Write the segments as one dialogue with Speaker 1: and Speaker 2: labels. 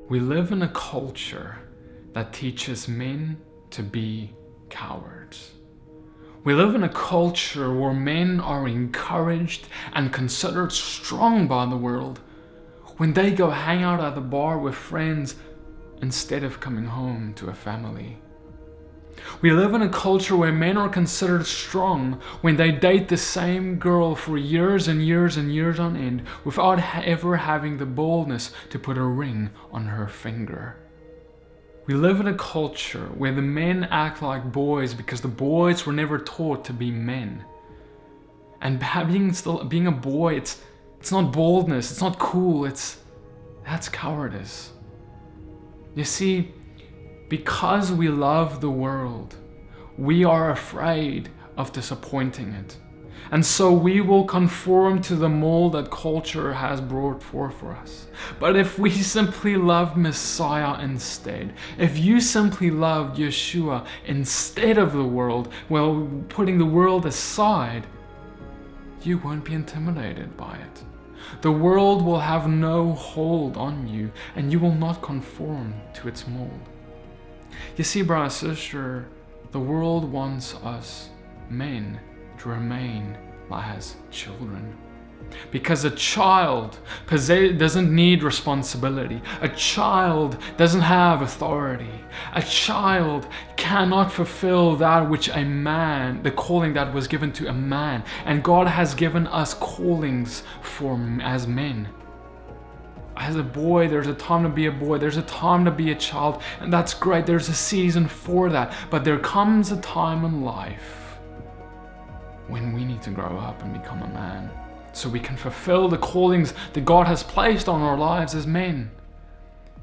Speaker 1: We live in a culture that teaches men to be cowards. We live in a culture where men are encouraged and considered strong by the world when they go hang out at the bar with friends instead of coming home to a family. We live in a culture where men are considered strong when they date the same girl for years and years and years on end without ever having the boldness to put a ring on her finger. We live in a culture where the men act like boys because the boys were never taught to be men. And being a boy, it's not boldness, it's not cool, that's cowardice. You see, because we love the world, we are afraid of disappointing it. And so we will conform to the mold that culture has brought forth for us. But if we simply love Messiah instead, if you simply loved Yeshua instead of the world, well, putting the world aside, you won't be intimidated by it. The world will have no hold on you, and you will not conform to its mold. You see, brother and sister, the world wants us men to remain as children. Because a child doesn't need responsibility. A child doesn't have authority. A child cannot fulfill that which the calling that was given to a man. And God has given us callings as men. As a boy, there's a time to be a boy, there's a time to be a child, and that's great, there's a season for that. But there comes a time in life when we need to grow up and become a man, so we can fulfill the callings that God has placed on our lives as men.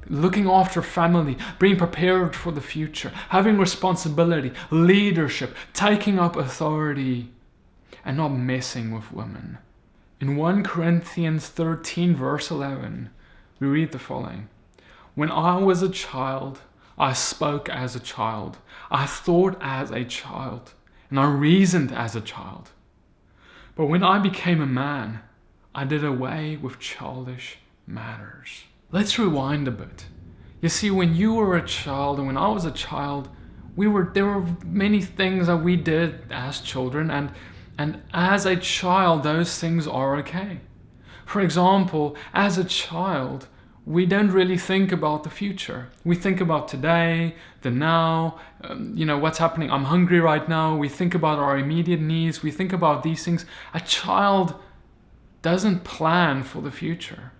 Speaker 1: Looking after family, being prepared for the future, having responsibility, leadership, taking up authority, and not messing with women. In 1 Corinthians 13 verse 11, we read the following: "When I was a child, I spoke as a child, I thought as a child, and I reasoned as a child. But when I became a man, I did away with childish matters." Let's rewind a bit. You see, when you were a child and when I was a child, there were many things that we did as children, and as a child, those things are okay. For example, as a child, we don't really think about the future. We think about today, the now, what's happening. I'm hungry right now. We think about our immediate needs. We think about these things. A child doesn't plan for the future.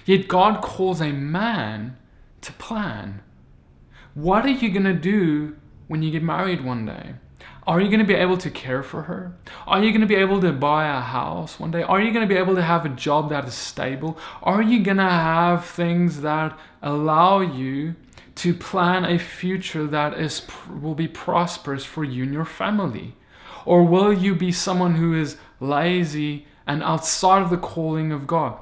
Speaker 1: Yet God calls a man to plan. What are you going to do when you get married one day? Are you going to be able to care for her? Are you going to be able to buy a house one day? Are you going to be able to have a job that is stable? Are you going to have things that allow you to plan a future that will be prosperous for you and your family? Or will you be someone who is lazy and outside of the calling of God?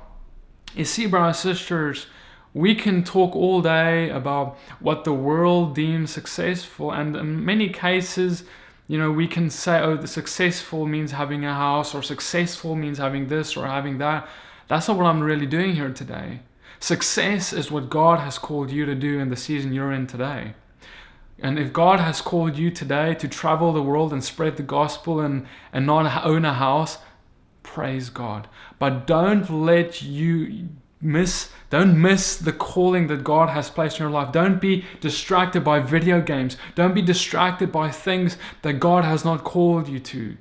Speaker 1: You see, brothers and sisters, we can talk all day about what the world deems successful, and in many cases, we can say, oh, the successful means having a house, or successful means having this or having that. That's not what I'm really doing here today. Success is what God has called you to do in the season you're in today. And if God has called you today to travel the world and spread the gospel and not own a house, praise God. But don't miss the calling that God has placed in your life. Don't be distracted by video games. Don't be distracted by things that God has not called you to.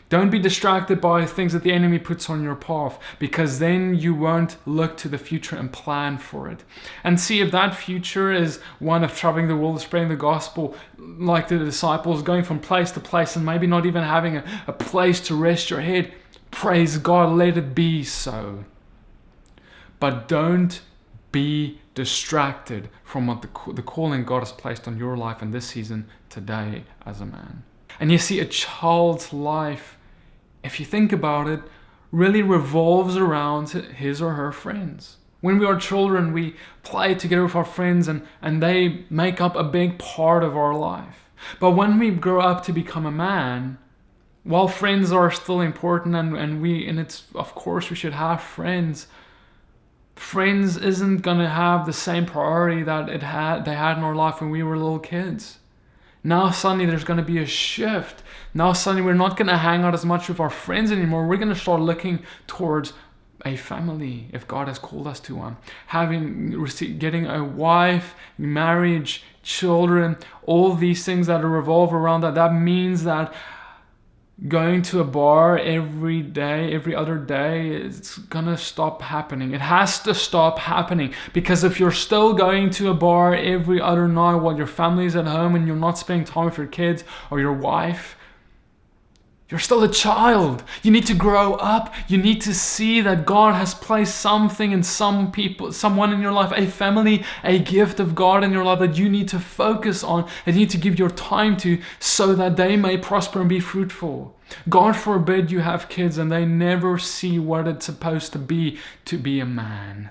Speaker 1: Don't be distracted by things that the enemy puts on your path, because then you won't look to the future and plan for it. And see, if that future is one of traveling the world, spreading the gospel like the disciples, going from place to place and maybe not even having a place to rest your head, praise God, let it be so. But don't be distracted from what the calling God has placed on your life in this season today as a man. And you see, a child's life, if you think about it, really revolves around his or her friends. When we are children, we play together with our friends and they make up a big part of our life. But when we grow up to become a man, while friends are still important and it's, of course, we should have friends, Friends isn't going to have the same priority that they had in our life when we were little kids. Now suddenly there's going to be a shift. Now suddenly we're not going to hang out as much with our friends anymore. We're going to start looking towards a family, if God has called us to one. Getting a wife, marriage, children, all these things that revolve around that. That means that going to a bar every day, every other day, it's gonna stop happening. It has to stop happening, because if you're still going to a bar every other night while your family's at home and you're not spending time with your kids or your wife, you're still a child. You need to grow up. You need to see that God has placed something in someone in your life, a family, a gift of God in your life that you need to focus on and you need to give your time to, so that they may prosper and be fruitful. God forbid you have kids and they never see what it's supposed to be a man.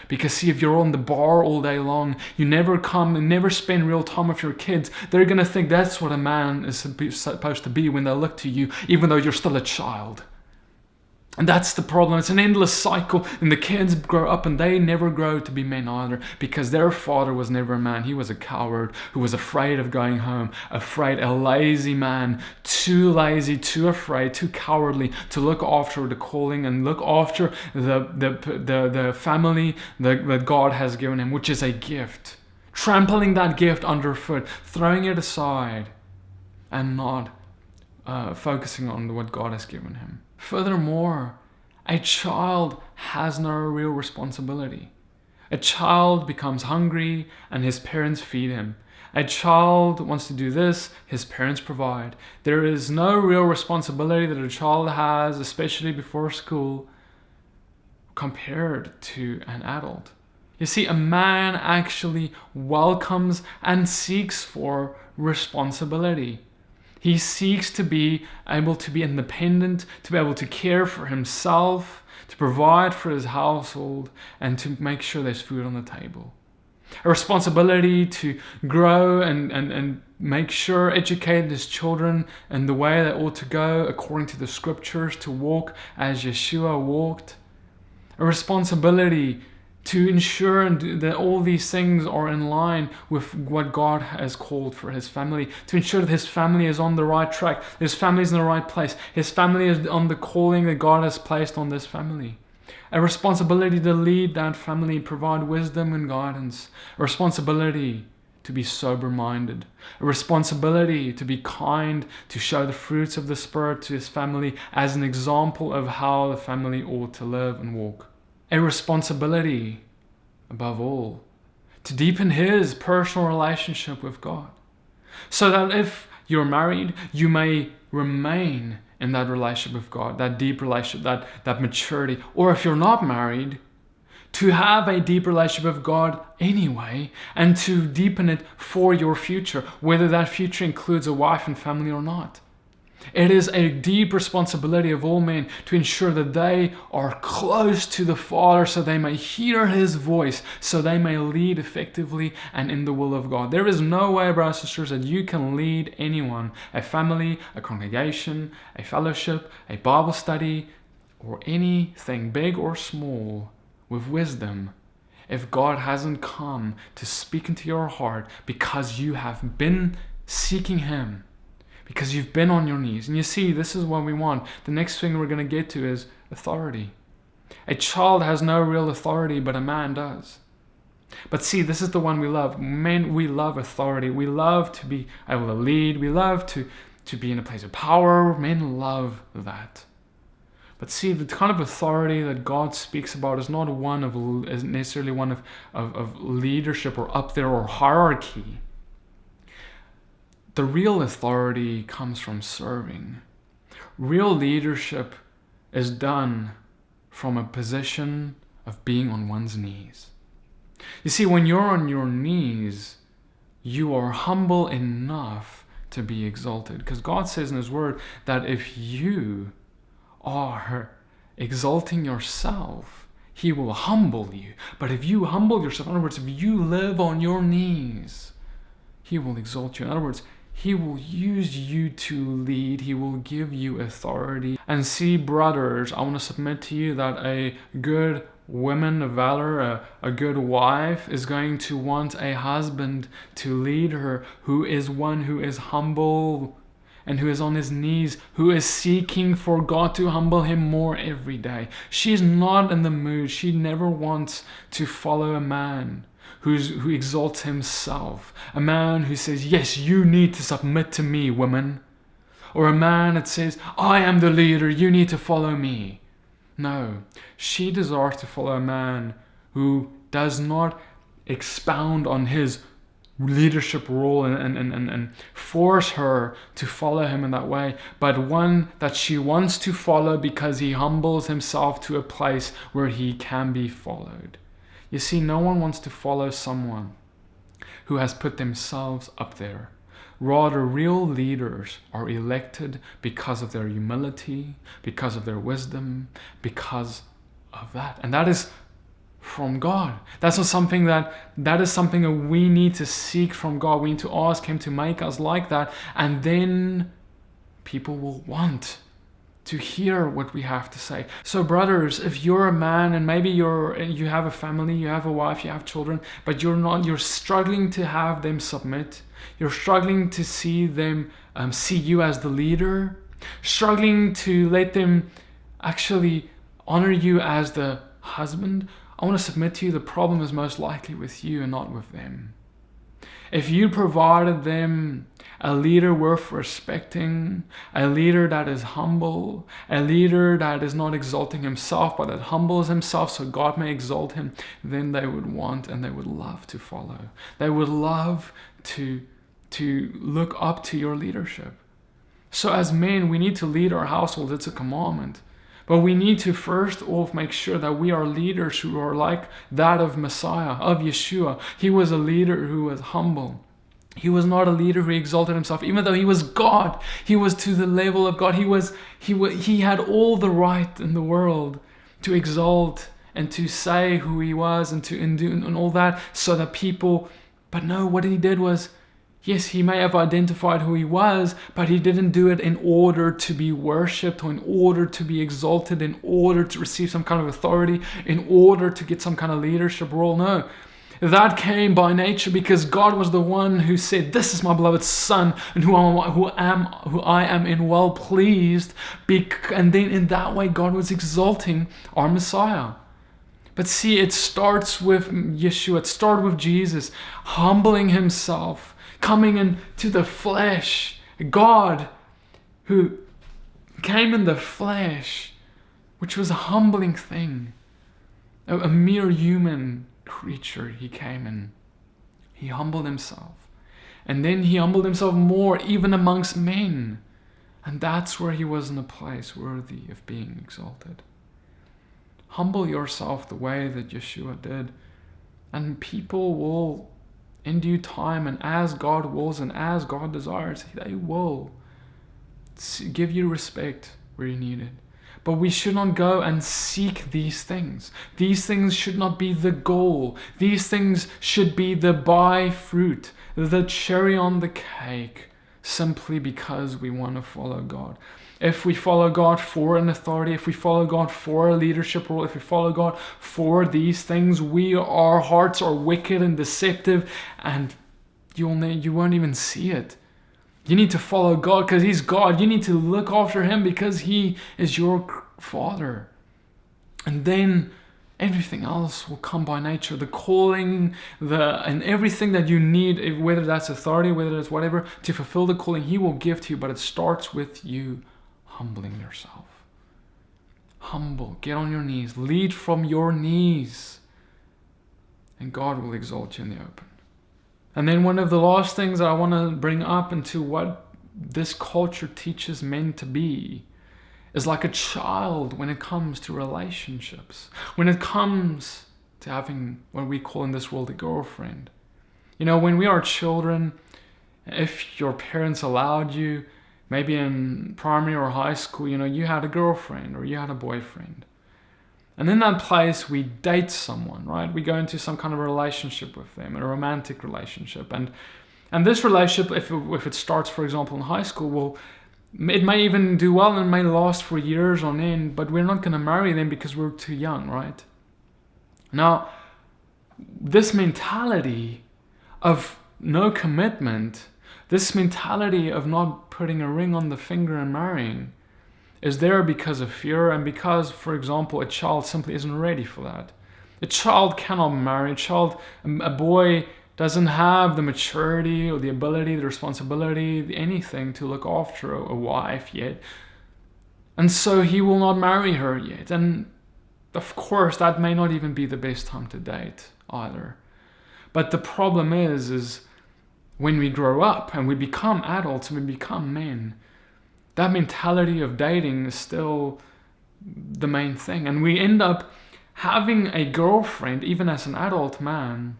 Speaker 1: Because see, if you're on the bar all day long, you never come and never spend real time with your kids, they're going to think that's what a man is supposed to be when they look to you, even though you're still a child. And that's the problem. It's an endless cycle, and the kids grow up and they never grow to be men either, because their father was never a man. He was a coward who was afraid of going home, a lazy man, too lazy, too afraid, too cowardly to look after the calling and look after the family that God has given him, which is a gift. Trampling that gift underfoot, throwing it aside, and not focusing on what God has given him. Furthermore, a child has no real responsibility. A child becomes hungry and his parents feed him. A child wants to do this, his parents provide. There is no real responsibility that a child has, especially before school, compared to an adult. You see, a man actually welcomes and seeks for responsibility. He seeks to be able to be independent, to be able to care for himself, to provide for his household, and to make sure there's food on the table. A responsibility to grow and make sure, educate his children in the way they ought to go according to the scriptures, to walk as Yeshua walked. A responsibility to ensure that all these things are in line with what God has called for his family, to ensure that his family is on the right track, his family is in the right place, his family is on the calling that God has placed on this family. A responsibility to lead that family, provide wisdom and guidance. A responsibility to be sober-minded. A responsibility to be kind, to show the fruits of the Spirit to his family as an example of how the family ought to live and walk. A responsibility, above all, to deepen his personal relationship with God, so that if you're married, you may remain in that relationship with God, that deep relationship, that maturity. Or if you're not married, to have a deep relationship with God anyway, and to deepen it for your future, whether that future includes a wife and family or not. It is a deep responsibility of all men to ensure that they are close to the Father, so they may hear his voice, so they may lead effectively and in the will of God. There is no way, brothers and sisters, that you can lead anyone, a family, a congregation, a fellowship, a Bible study, or anything big or small, with wisdom, if God hasn't come to speak into your heart because you have been seeking him, because you've been on your knees. And you see, this is what we want. The next thing we're going to get to is authority. A child has no real authority, but a man does. But see, this is the one we love. Men, we love authority. We love to be able to lead. We love to be in a place of power. Men love that. But see, the kind of authority that God speaks about is not necessarily one of leadership or up there or hierarchy. The real authority comes from serving. Real leadership is done from a position of being on one's knees. You see, when you're on your knees, you are humble enough to be exalted. Because God says in his word that if you are exalting yourself, he will humble you. But if you humble yourself, in other words, if you live on your knees, he will exalt you. In other words, he will use you to lead. He will give you authority. And see, brothers, I want to submit to you that a good woman of valor, a good wife, is going to want a husband to lead her who is one who is humble and who is on his knees, who is seeking for God to humble him more every day. She's not in the mood. She never wants to follow a man who exalts himself. A man who says, yes, you need to submit to me, woman. Or a man that says, I am the leader, you need to follow me. No, she desires to follow a man who does not expound on his leadership role and force her to follow him in that way, but one that she wants to follow because he humbles himself to a place where he can be followed. You see, no one wants to follow someone who has put themselves up there. Rather, real leaders are elected because of their humility, because of their wisdom, because of that. And that is from God. That is something that we need to seek from God. We need to ask him to make us like that, and then people will want to hear what we have to say. So brothers, if you're a man and maybe you have a family, you have a wife, you have children, but you're struggling to have them submit, you're struggling to see them see you as the leader, struggling to let them actually honor you as the husband, I want to submit to you, the problem is most likely with you and not with them. If you provided them a leader worth respecting, a leader that is humble, a leader that is not exalting himself, but that humbles himself so God may exalt him, then they would want and they would love to follow. They would love to look up to your leadership. So as men, we need to lead our households. It's a commandment. But we need to first off make sure that we are leaders who are like that of Messiah, of Yeshua. He was a leader who was humble. He was not a leader who exalted himself, even though he was God. He was to the level of God. He had all the right in the world to exalt and to say who he was and to do and all that, so that people. But no, what he did was, yes, he may have identified who he was, but he didn't do it in order to be worshipped or in order to be exalted, in order to receive some kind of authority, in order to get some kind of leadership role. No, that came by nature because God was the one who said, this is my beloved son and who I am in well pleased. And then in that way, God was exalting our Messiah. But see, it starts with Yeshua. It started with Jesus humbling himself, coming into the flesh, God who came in the flesh, which was a humbling thing. A mere human creature he came in. He humbled himself. And then he humbled himself more, even amongst men. And that's where he was in a place worthy of being exalted. Humble yourself the way that Yeshua did, and people will, in due time, and as God wills and as God desires, they will give you respect where you need it. But we should not go and seek these things. These things should not be the goal. These things should be the byfruit, the cherry on the cake, simply because we want to follow God. If we follow God for an authority, if we follow God for a leadership role, if we follow God for these things, our hearts are wicked and deceptive, and you won't even see it. You need to follow God because he's God. You need to look after him because he is your Father. And then everything else will come by nature. The calling, and everything that you need, whether that's authority, whether that's whatever, to fulfill the calling, he will give to you. But it starts with you humbling yourself. Humble. Get on your knees. Lead from your knees. And God will exalt you in the open. And then one of the last things I want to bring up into what this culture teaches men to be is like a child when it comes to relationships. When it comes to having what we call in this world a girlfriend. You know, when we are children, if your parents allowed you, maybe in primary or high school, you had a girlfriend or you had a boyfriend. And in that place, we date someone, right? We go into some kind of relationship with them, a romantic relationship. And this relationship, if it starts, for example, in high school, well, it may even do well and may last for years on end, but we're not going to marry them because we're too young, right? Now, this mentality of no commitment, this mentality of not putting a ring on the finger and marrying, is there because of fear and because, for example, a child simply isn't ready for that. A child cannot marry. A boy doesn't have the maturity or the ability, the responsibility, anything to look after a wife yet. And so he will not marry her yet. And of course, that may not even be the best time to date either. But the problem is when we grow up and we become adults and we become men, that mentality of dating is still the main thing. And we end up having a girlfriend, even as an adult man.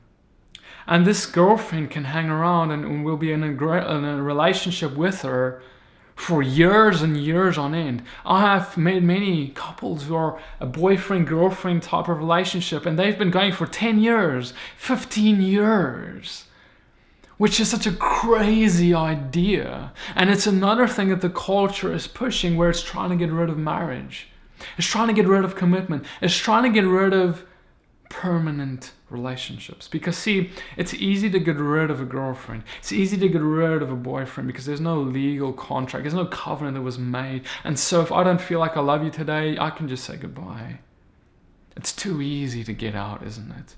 Speaker 1: And this girlfriend can hang around and we'll be in a relationship with her for years and years on end. I have met many couples who are a boyfriend-girlfriend type of relationship, and they've been going for 10 years, 15 years, which is such a crazy idea. And it's another thing that the culture is pushing, where it's trying to get rid of marriage. It's trying to get rid of commitment. It's trying to get rid of permanent relationships. Because see, it's easy to get rid of a girlfriend. It's easy to get rid of a boyfriend because there's no legal contract. There's no covenant that was made. And so if I don't feel like I love you today, I can just say goodbye. It's too easy to get out, isn't it?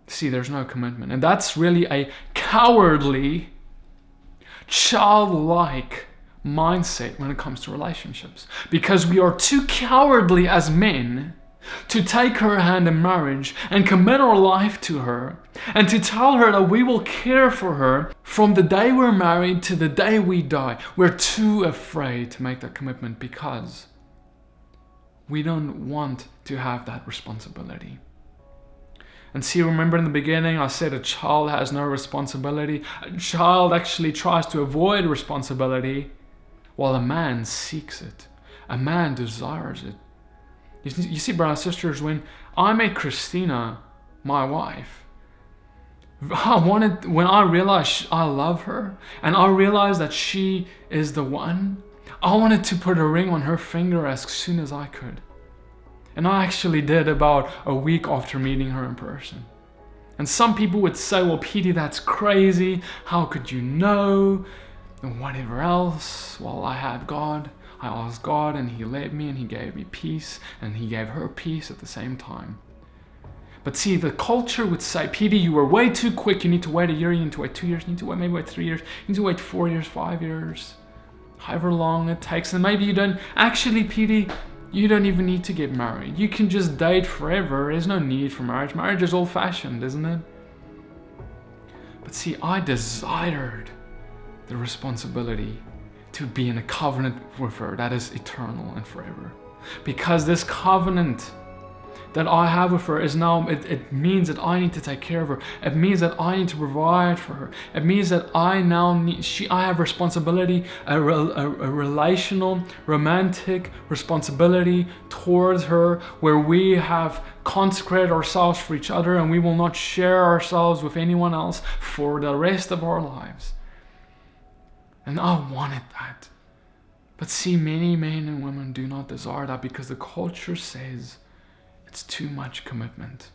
Speaker 1: See, there's no commitment. And that's really a cowardly, childlike mindset when it comes to relationships. Because we are too cowardly as men to take her hand in marriage and commit our life to her and to tell her that we will care for her from the day we're married to the day we die. We're too afraid to make that commitment because we don't want to have that responsibility. And see, remember in the beginning I said a child has no responsibility. A child actually tries to avoid responsibility while a man seeks it. A man desires it. You see, brothers and sisters, when I met Christina, my wife, when I realized I love her and I realized that she is the one, I wanted to put a ring on her finger as soon as I could. And I actually did about a week after meeting her in person. And some people would say, well, Petey, that's crazy. How could you know? And whatever else. Well, I had God. I asked God and He led me and He gave me peace and He gave her peace at the same time. But see, the culture would say, Petey, you were way too quick. You need to wait a year. You need to wait 2 years. You need to wait maybe 3 years. You need to wait 4 years, 5 years. However long it takes. And maybe you don't. Actually, Petey, you don't even need to get married. You can just date forever. There's no need for marriage. Marriage is old-fashioned, isn't it? But see, I desired the responsibility to be in a covenant with her that is eternal and forever. Because this covenant that I have with her is now, it means that I need to take care of her. It means that I need to provide for her. It means that I have responsibility, a relational, romantic responsibility towards her, where we have consecrated ourselves for each other and we will not share ourselves with anyone else for the rest of our lives. And I wanted that. But see, many men and women do not desire that because the culture says it's too much commitment.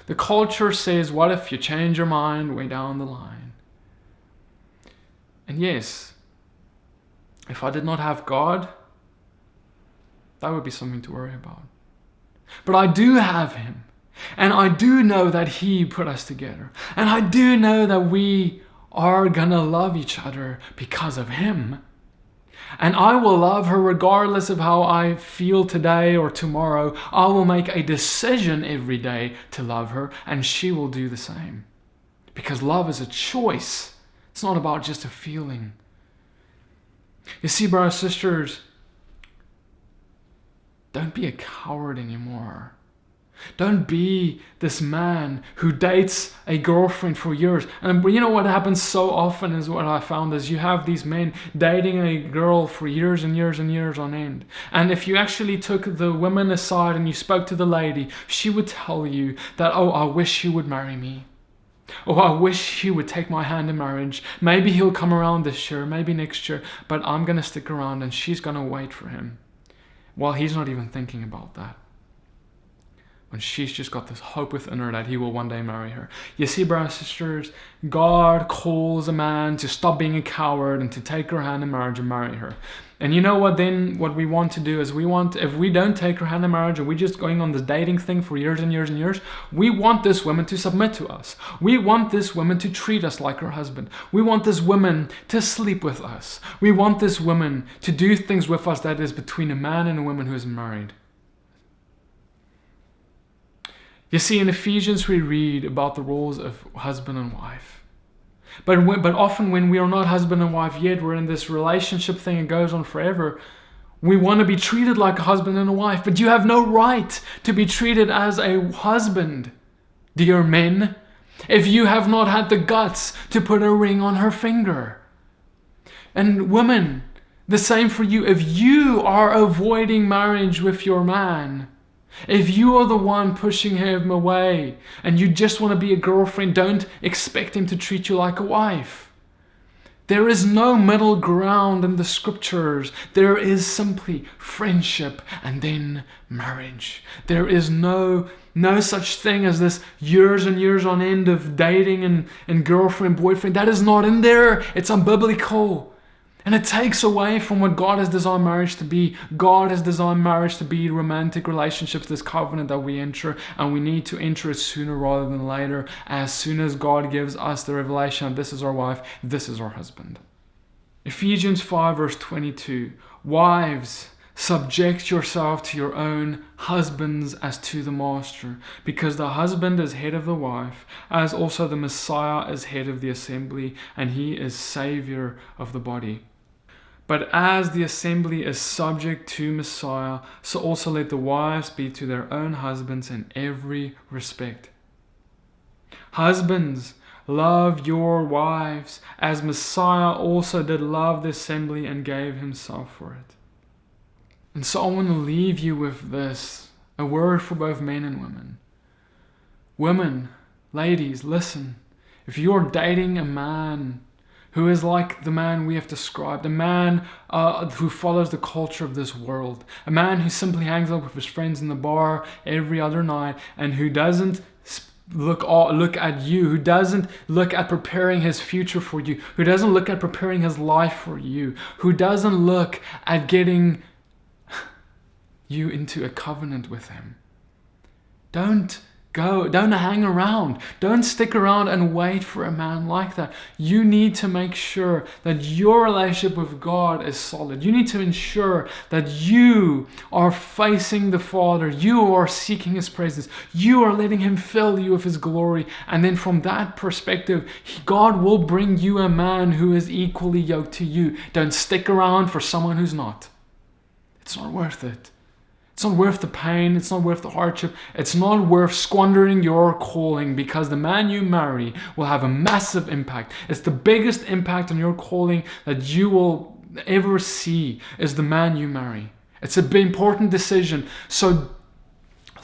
Speaker 1: The culture says, what if you change your mind way down the line? And yes, if I did not have God, that would be something to worry about. But I do have Him. And I do know that He put us together. And I do know that we are gonna love each other because of Him. And I will love her regardless of how I feel today or tomorrow. I will make a decision every day to love her, and she will do the same. Because love is a choice. It's not about just a feeling. You see, brothers and sisters, don't be a coward anymore. Don't be this man who dates a girlfriend for years. And you know what happens so often is what I found is you have these men dating a girl for years and years and years on end. And if you actually took the women aside and you spoke to the lady, she would tell you that, oh, I wish he would marry me. Oh, I wish he would take my hand in marriage. Maybe he'll come around this year, maybe next year, but I'm going to stick around and she's going to wait for him. Well, he's not even thinking about that. when she's just got this hope within her that he will one day marry her. You see, brothers and sisters, God calls a man to stop being a coward and to take her hand in marriage and marry her. And you know what then, what we want to do is if we don't take her hand in marriage and we're just going on this dating thing for years and years and years, we want this woman to submit to us. We want this woman to treat us like her husband. We want this woman to sleep with us. We want this woman to do things with us that is between a man and a woman who is married. You see, in Ephesians we read about the roles of husband and wife. But often when we are not husband and wife yet, we're in this relationship thing and goes on forever. We want to be treated like a husband and a wife, but you have no right to be treated as a husband, dear men, if you have not had the guts to put a ring on her finger. And women, the same for you. If you are avoiding marriage with your man, if you are the one pushing him away and you just want to be a girlfriend, don't expect him to treat you like a wife. There is no middle ground in the scriptures. There is simply friendship and then marriage. There is no such thing as this years and years on end of dating and girlfriend, boyfriend. That is not in there. It's unbiblical. And it takes away from what God has designed marriage to be. God has designed marriage to be romantic relationships, this covenant that we enter, and we need to enter it sooner rather than later. As soon as God gives us the revelation, this is our wife, this is our husband. Ephesians 5 verse 22, wives, subject yourself to your own husbands as to the master, because the husband is head of the wife, as also the Messiah is head of the assembly, and he is Savior of the body. But as the assembly is subject to Messiah, so also let the wives be to their own husbands in every respect. Husbands, love your wives, as Messiah also did love the assembly and gave himself for it. And so I want to leave you with this, a word for both men and women. Women, ladies, listen. If you're dating a man who is like the man we have described, a man who follows the culture of this world, a man who simply hangs out with his friends in the bar every other night and who doesn't look at you, who doesn't look at preparing his future for you, who doesn't look at preparing his life for you, who doesn't look at getting you into a covenant with him. Don't hang around. Don't stick around and wait for a man like that. You need to make sure that your relationship with God is solid. You need to ensure that you are facing the Father. You are seeking his presence. You are letting him fill you with his glory. And then from that perspective, God will bring you a man who is equally yoked to you. Don't stick around for someone who's not. It's not worth it. It's not worth the pain. It's not worth the hardship. It's not worth squandering your calling, because the man you marry will have a massive impact. It's the biggest impact on your calling that you will ever see is the man you marry. It's an important decision. So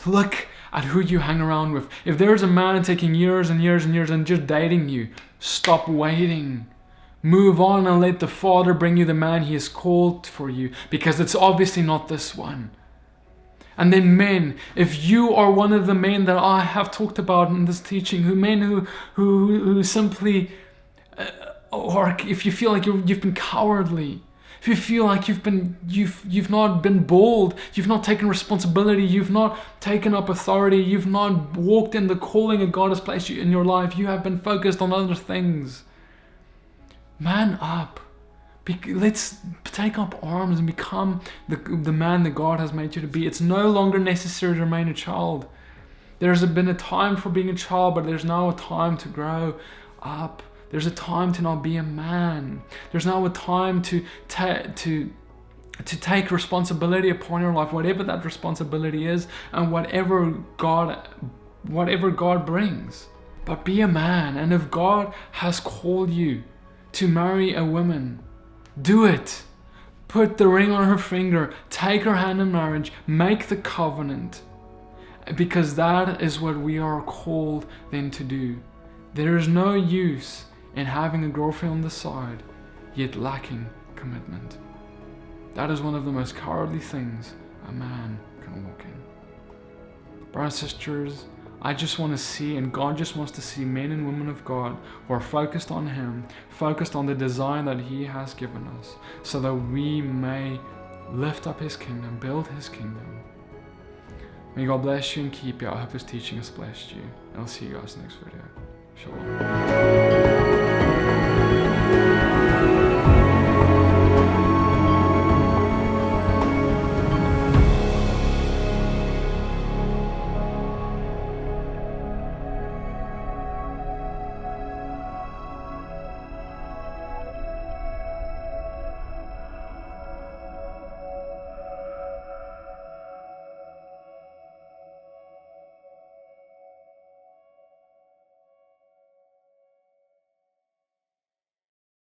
Speaker 1: look at who you hang around with. If there's a man taking years and years and years and just dating you, stop waiting. Move on and let the Father bring you the man he has called for you, because it's obviously not this one. And then men, if you are one of the men that I have talked about in this teaching, who simply, or if you feel like you've been cowardly, if you feel like you've not been bold, you've not taken responsibility, you've not taken up authority, you've not walked in the calling that God has placed you in your life, you have been focused on other things. Man up. Let's take up arms and become the man that God has made you to be. It's no longer necessary to remain a child. There's been a time for being a child, but there's now a time to grow up. There's a time to not be a man. There's now a time to take responsibility upon your life, whatever that responsibility is, and whatever God brings. But be a man, and if God has called you to marry a woman, do it. Put the ring on her finger. Take her hand in marriage. Make the covenant. Because that is what we are called then to do. There is no use in having a girlfriend on the side, yet lacking commitment. That is one of the most cowardly things a man can walk in. Brothers and sisters, I just want to see, and God just wants to see men and women of God who are focused on Him, focused on the design that He has given us, so that we may lift up His kingdom, build His kingdom. May God bless you and keep you. I hope this teaching has blessed you. And I'll see you guys next video. Shalom.